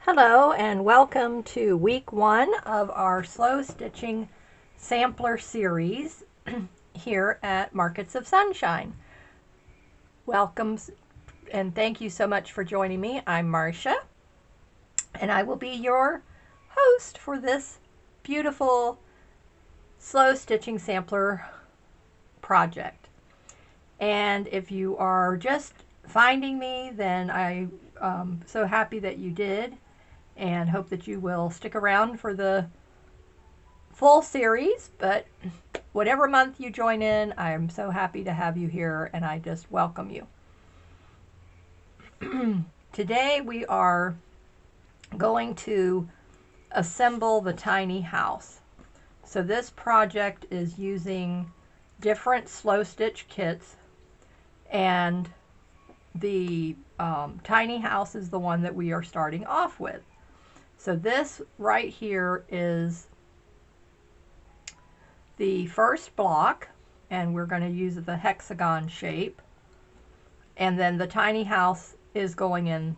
Hello and welcome to week 1 of our slow stitching sampler series here at Markets of Sunshine. Welcome and thank you so much for joining me. I'm Marcia and I will be your host for this beautiful slow stitching sampler project. And if you are just finding me, then I'm so happy that you did, and hope that you will stick around for the full series. But whatever month you join in, I'm so happy to have you here, and I just welcome you. Today we are going to assemble the tiny house. So this project is using different slow stitch kits, and the tiny house is the one that we are starting off with. So this right here is the first block, and we're going to use the hexagon shape, and then the tiny house is going in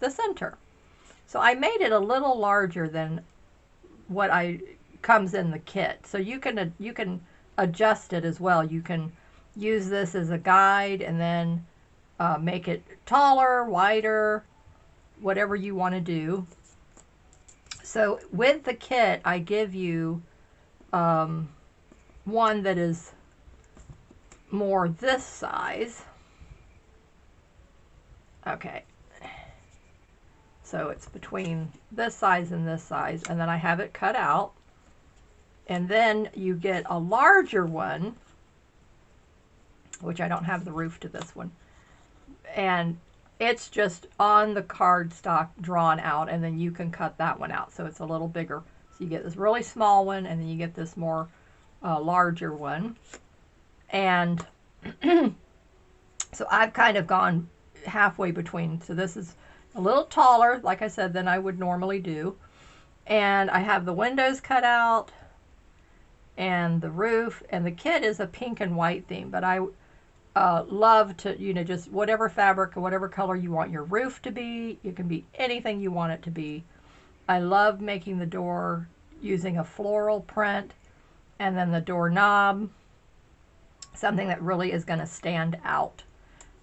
the center. So I made it a little larger than what comes in the kit, so you can adjust it as well. You can use this as a guide and then make it taller, wider, whatever you want to do. So with the kit, I give you one that is more this size. Okay. So it's between this size and this size, and then I have it cut out. And then you get a larger one, which I don't have the roof to this one. And it's just on the cardstock drawn out, and then you can cut that one out, so it's a little bigger. So you get this really small one, and then you get this more larger one. And so I've kind of gone halfway between. So this is a little taller, like I said, than I would normally do. And I have the windows cut out and the roof, and the kit is a pink and white theme, but I love to, just whatever fabric or whatever color you want your roof to be. It can be anything you want it to be. I love making the door using a floral print, and then the doorknob, something that really is going to stand out.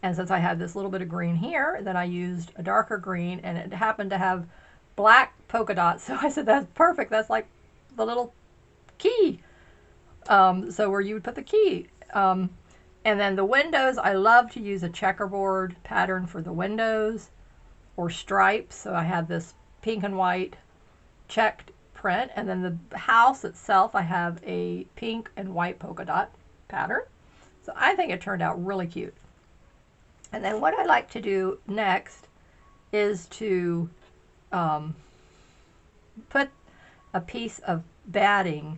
And since I had this little bit of green here, then I used a darker green, and it happened to have black polka dots. So I said, that's perfect. That's like the little key. So where you would put the key. And then the windows, I love to use a checkerboard pattern for the windows or stripes. So I have this pink and white checked print. And then the house itself, I have a pink and white polka dot pattern. So I think it turned out really cute. And then what I like to do next is to put a piece of batting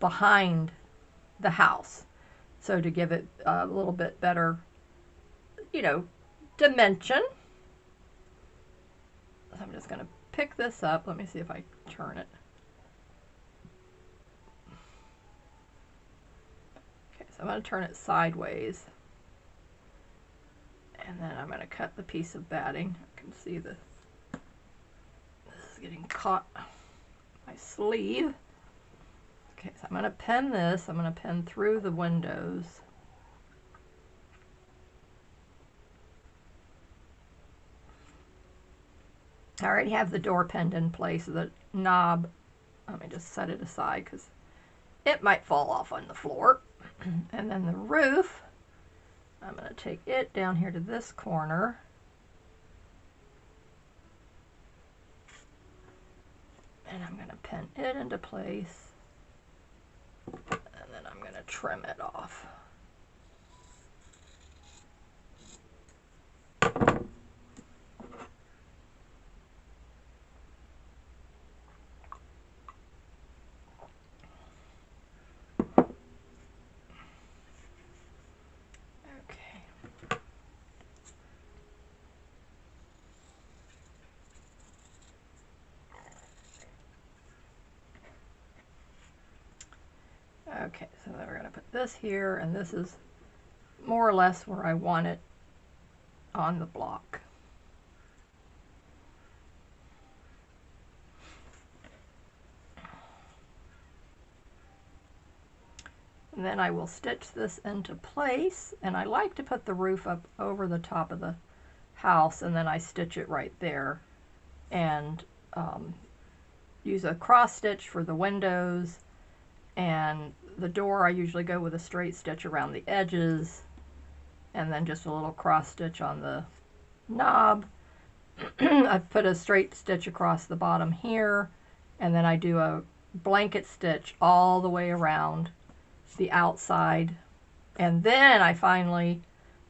behind the house. So to give it a little bit better, dimension. So I'm just going to pick this up. Let me see if I turn it. Okay, so I'm going to turn it sideways. And then I'm going to cut the piece of batting. I can see this is getting caught in my sleeve. Okay, so I'm going to pin this. I'm going to pin through the windows. I already have the door pinned in place. The knob, let me just set it aside because it might fall off on the floor. And then the roof, I'm going to take it down here to this corner. And I'm going to pin it into place. And then I'm going to trim it off. Okay, so then we're going to put this here, and this is more or less where I want it on the block. And then I will stitch this into place, and I like to put the roof up over the top of the house, and then I stitch it right there, and use a cross stitch for the windows, and the door I usually go with a straight stitch around the edges, and then just a little cross stitch on the knob. I've put a straight stitch across the bottom here, and then I do a blanket stitch all the way around the outside, and then I finally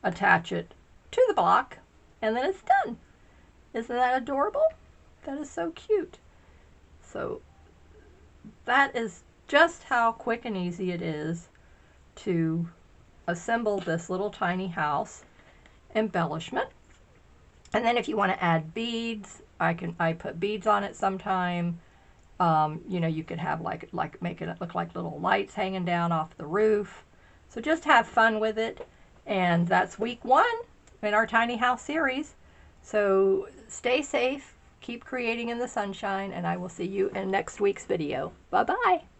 attach it to the block, and then it's done. Isn't that adorable? That is so cute. So that is just how quick and easy it is to assemble this little tiny house embellishment. And then if you want to add beads, I put beads on it sometime. You know, you could have like making it look like little lights hanging down off the roof. So just have fun with it. And that's week 1 in our tiny house series. So stay safe, keep creating in the sunshine, and I will see you in next week's video. Bye-bye.